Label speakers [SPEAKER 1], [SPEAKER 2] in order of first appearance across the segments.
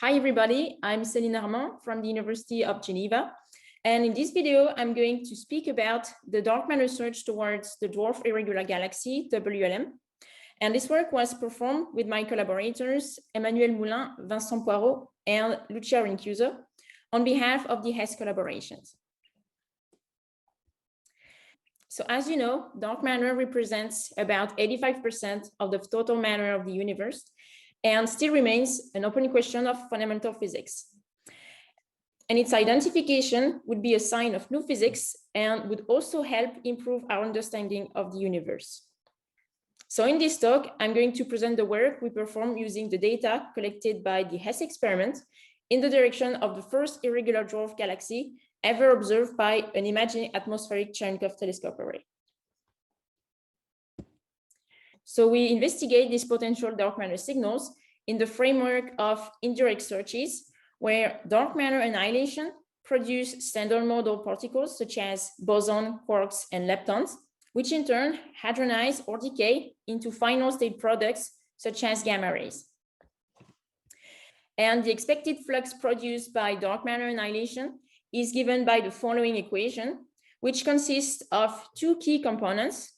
[SPEAKER 1] Hi, everybody. I'm Celine Armand from the University of Geneva. And in this video, I'm going to speak about the dark matter search towards the dwarf irregular galaxy, WLM. And this work was performed with my collaborators, Emmanuel Moulin, Vincent Poirot, and Lucia Rinchiuso, on behalf of the H.E.S.S collaborations. So as you know, dark matter represents about 85% of the total matter of the universe, and still remains an open question of fundamental physics. And its identification would be a sign of new physics and would also help improve our understanding of the universe. So in this talk, I'm going to present the work we performed using the data collected by the H.E.S.S experiment in the direction of the first irregular dwarf galaxy ever observed by an imagined atmospheric Cherenkov telescope array. So we investigate these potential dark matter signals in the framework of indirect searches, where dark matter annihilation produce standard model particles such as boson, quarks, and leptons, which in turn hadronize or decay into final state products such as gamma rays. And the expected flux produced by dark matter annihilation is given by the following equation, which consists of two key components.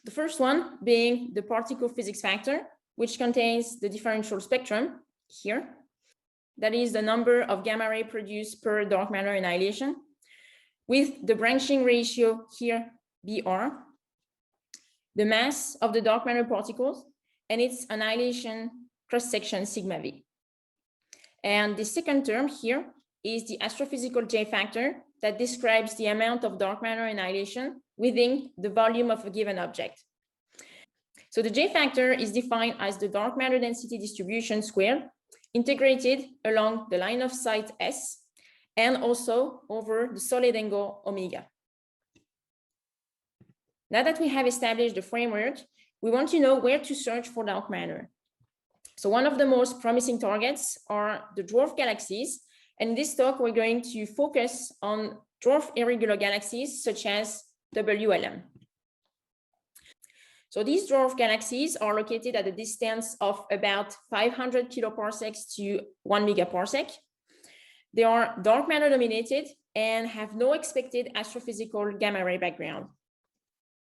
[SPEAKER 1] The first one being the particle physics factor, which contains the differential spectrum here. That is the number of gamma ray produced per dark matter annihilation, with the branching ratio here, BR, the mass of the dark matter particles, and its annihilation cross-section sigma V. And the second term here is the astrophysical J factor that describes the amount of dark matter annihilation within the volume of a given object. So the J factor is defined as the dark matter density distribution squared, integrated along the line of sight S, and also over the solid angle omega. Now that we have established the framework, we want to know where to search for dark matter. So one of the most promising targets are the dwarf galaxies. And in this talk, we're going to focus on dwarf irregular galaxies such as WLM. So these dwarf galaxies are located at a distance of about 500 kiloparsecs to 1 megaparsec. They are dark matter dominated and have no expected astrophysical gamma ray background.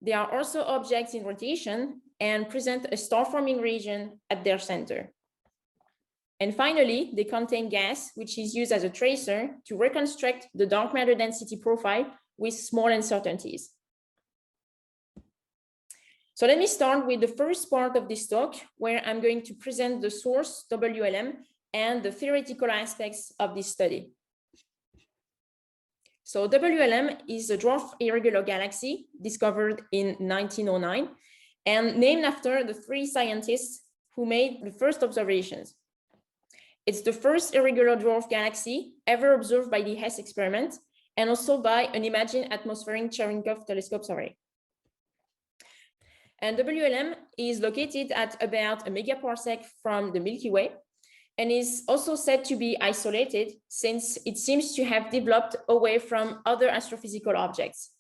[SPEAKER 1] They are also objects in rotation and present a star-forming region at their center. And finally, they contain gas, which is used as a tracer to reconstruct the dark matter density profile with small uncertainties. So let me start with the first part of this talk, where I'm going to present the source, WLM, and the theoretical aspects of this study. So WLM is a dwarf irregular galaxy discovered in 1909 and named after the three scientists who made the first observations. It's the first irregular dwarf galaxy ever observed by the H.E.S.S experiment and also by an imagined atmospheric Cherenkov telescope array. And WLM is located at about a megaparsec from the Milky Way and is also said to be isolated since it seems to have developed away from other astrophysical objects.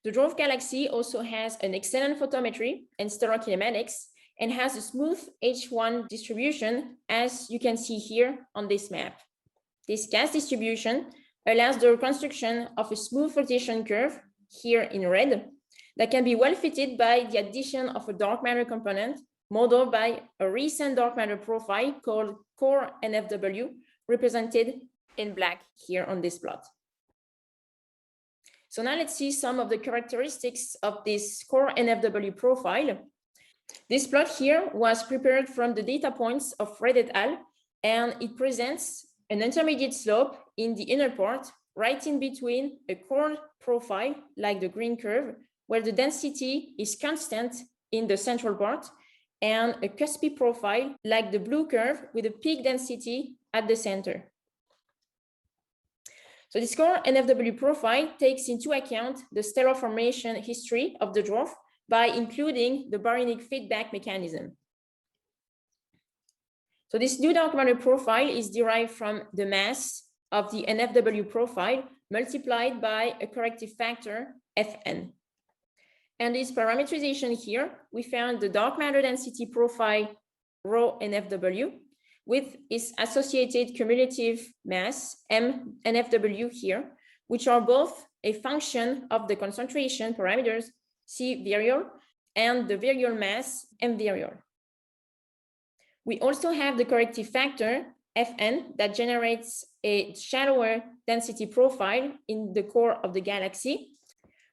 [SPEAKER 1] The dwarf galaxy also has an excellent photometry and stellar kinematics and has a smooth H1 distribution, as you can see here on this map. This gas distribution allows the reconstruction of a smooth rotation curve, here in red, that can be well fitted by the addition of a dark matter component modeled by a recent dark matter profile called core NFW, represented in black here on this plot. So now let's see some of the characteristics of this core NFW profile. This plot here was prepared from the data points of Red et al., and it presents an intermediate slope in the inner part, right in between a core profile, like the green curve, where the density is constant in the central part, and a cuspy profile, like the blue curve, with a peak density at the center. So this core NFW profile takes into account the stellar formation history of the dwarf by including the baryonic feedback mechanism. So this new dark matter profile is derived from the mass of the NFW profile multiplied by a corrective factor, Fn. And this parameterization here, we found the dark matter density profile rho NFW, with its associated cumulative mass, M and FW here, which are both a function of the concentration parameters, C virial, and the virial mass, M virial. We also have the corrective factor, Fn, that generates a shallower density profile in the core of the galaxy,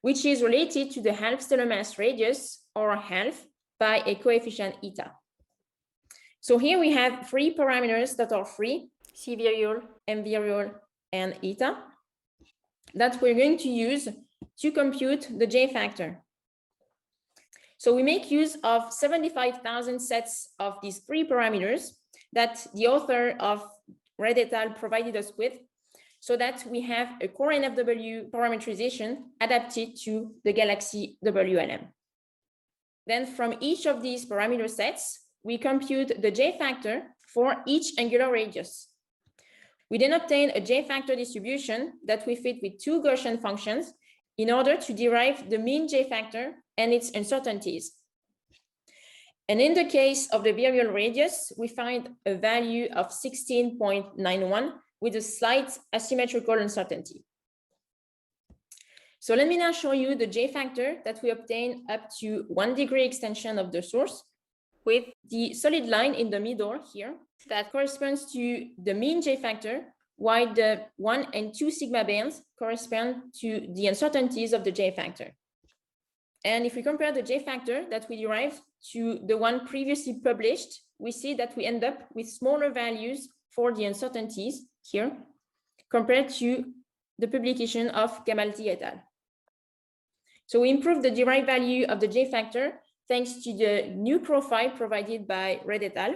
[SPEAKER 1] which is related to the half stellar mass radius, or half, by a coefficient eta. So here we have three parameters that are free, C virial, M virial, and eta, that we're going to use to compute the J factor. So we make use of 75,000 sets of these three parameters that the author of Red et al. Provided us with, so that we have a core NFW parameterization adapted to the galaxy WLM. Then from each of these parameter sets, we compute the J factor for each angular radius. We then obtain a J factor distribution that we fit with two Gaussian functions in order to derive the mean J factor and its uncertainties. And in the case of the virial radius, we find a value of 16.91 with a slight asymmetrical uncertainty. So let me now show you the J factor that we obtain up to 1 degree extension of the source, with the solid line in the middle here that corresponds to the mean J factor, while the 1 and 2 sigma bands correspond to the uncertainties of the J factor. And if we compare the J factor that we derived to the one previously published, we see that we end up with smaller values for the uncertainties here compared to the publication of Gamalti et al. So we improved the derived value of the J factor thanks to the new profile provided by Red et al.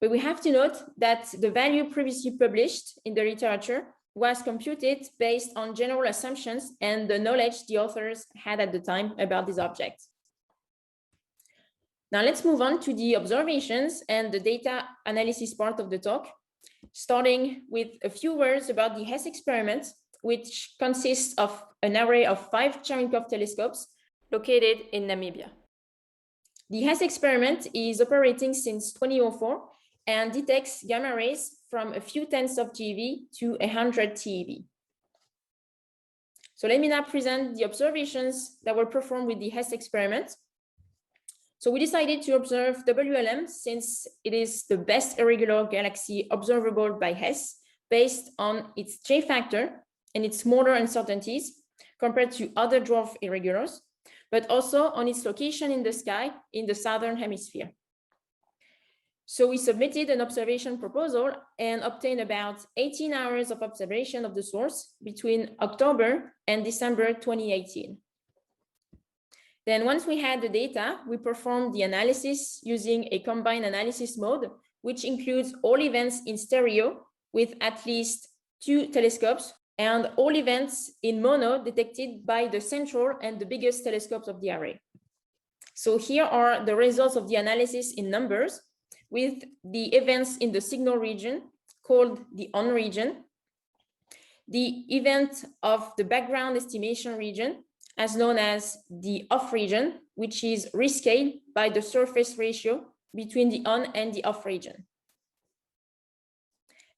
[SPEAKER 1] But we have to note that the value previously published in the literature was computed based on general assumptions and the knowledge the authors had at the time about this object. Now let's move on to the observations and the data analysis part of the talk, starting with a few words about the H.E.S.S experiment, which consists of an array of 5 Cherenkov telescopes located in Namibia. The H.E.S.S experiment is operating since 2004 and detects gamma rays from a few tenths of GeV to 100 TeV. So let me now present the observations that were performed with the H.E.S.S experiment. So we decided to observe WLM since it is the best irregular galaxy observable by H.E.S.S based on its J factor and its smaller uncertainties compared to other dwarf irregulars, but also on its location in the sky in the southern hemisphere. So we submitted an observation proposal and obtained about 18 hours of observation of the source between October and December 2018. Then once we had the data, we performed the analysis using a combined analysis mode, which includes all events in stereo with at least 2 telescopes and all events in mono detected by the central and the biggest telescopes of the array. So here are the results of the analysis in numbers, with the events in the signal region called the on region, the event of the background estimation region, as known as the off region, which is rescaled by the surface ratio between the on and the off region.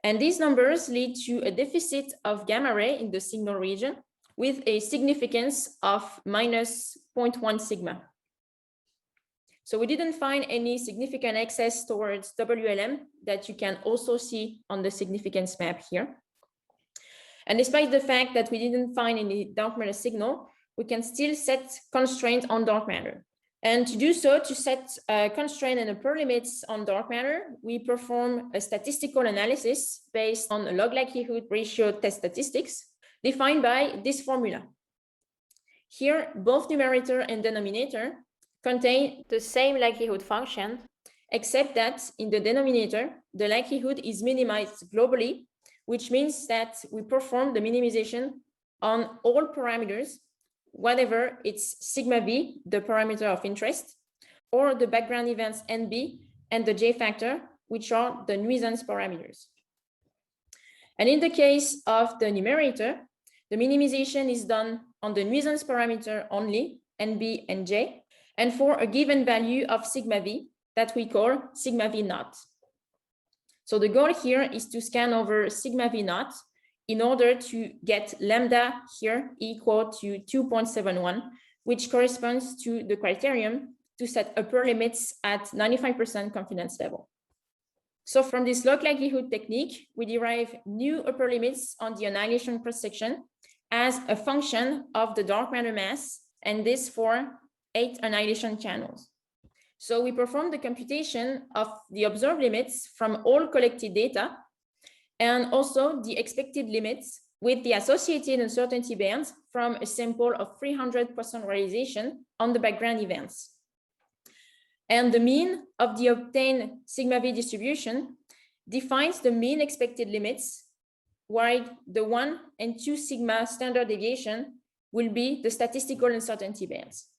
[SPEAKER 1] And these numbers lead to a deficit of gamma ray in the signal region with a significance of minus 0.1 sigma. So we didn't find any significant excess towards WLM that you can also see on the significance map here. And despite the fact that we didn't find any dark matter signal, we can still set constraints on dark matter. And to do so, to set a constraint and upper limits on dark matter, we perform a statistical analysis based on a log likelihood ratio test statistics defined by this formula. Here, both numerator and denominator contain the same likelihood function, except that in the denominator, the likelihood is minimized globally, which means that we perform the minimization on all parameters, whatever it's sigma v, the parameter of interest, or the background events NB and the J factor, which are the nuisance parameters. And in the case of the numerator, the minimization is done on the nuisance parameter only, NB and J, and for a given value of sigma v that we call sigma v naught. So the goal here is to scan over sigma v naught in order to get lambda here equal to 2.71, which corresponds to the criterion to set upper limits at 95% confidence level. So from this log likelihood technique, we derive new upper limits on the annihilation cross-section as a function of the dark matter mass, and this for 8 annihilation channels. So we perform the computation of the observed limits from all collected data and also the expected limits with the associated uncertainty bands from a sample of 300 Poisson realization on the background events. And the mean of the obtained sigma v distribution defines the mean expected limits, while the 1 and 2 sigma standard deviation will be the statistical uncertainty bands.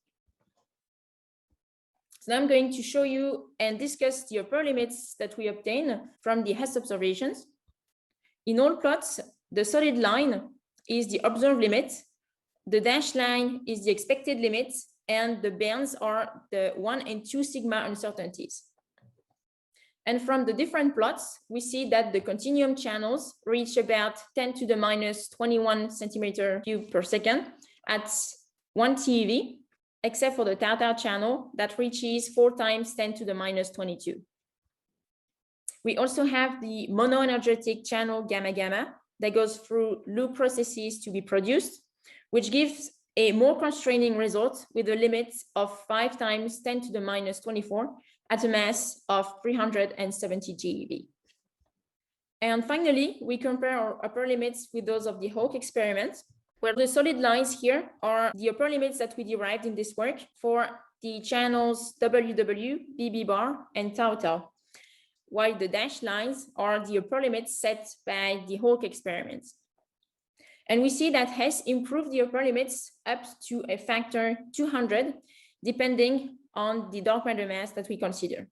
[SPEAKER 1] So now I'm going to show you and discuss the upper limits that we obtain from the H.E.S.S observations. In all plots, the solid line is the observed limit, the dashed line is the expected limit, and the bands are the 1 and 2 sigma uncertainties. And from the different plots, we see that the continuum channels reach about 10 to the minus 21 centimeter cube per second at 1 TeV, except for the TAUP channel that reaches 4 times 10 to the minus 22. We also have the monoenergetic channel gamma gamma that goes through loop processes to be produced, which gives a more constraining result with a limit of 5 times 10 to the minus 24 at a mass of 370 GeV. And finally, we compare our upper limits with those of the H.E.S.S experiment, where the solid lines here are the upper limits that we derived in this work for the channels WW, BB bar, and tau tau, while the dashed lines are the upper limits set by the H.E.S.S experiment. And we see that H.E.S.S improved the upper limits up to a factor 200, depending on the dark matter mass that we consider.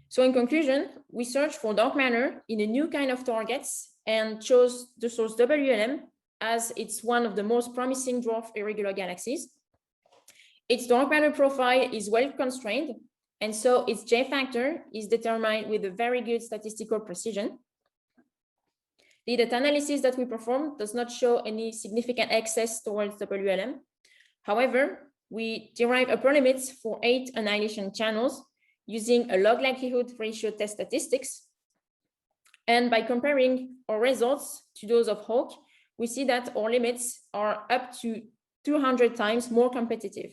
[SPEAKER 1] So in conclusion, we searched for dark matter in a new kind of targets and chose the source WLM as it's one of the most promising dwarf irregular galaxies. Its dark matter profile is well constrained, and so its J factor is determined with a very good statistical precision. The data analysis that we performed does not show any significant excess towards WLM. However, we derive upper limits for 8 annihilation channels using a log likelihood ratio test statistics. And by comparing our results to those of H.E.S.S, we see that our limits are up to 200 times more competitive.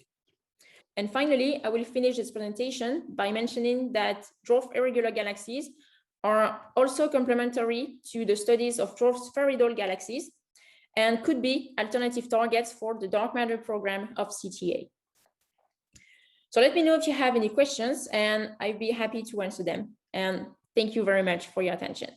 [SPEAKER 1] And finally, I will finish this presentation by mentioning that dwarf irregular galaxies are also complementary to the studies of dwarf spheroidal galaxies and could be alternative targets for the dark matter program of CTA. So let me know if you have any questions, and I'd be happy to answer them. And thank you very much for your attention.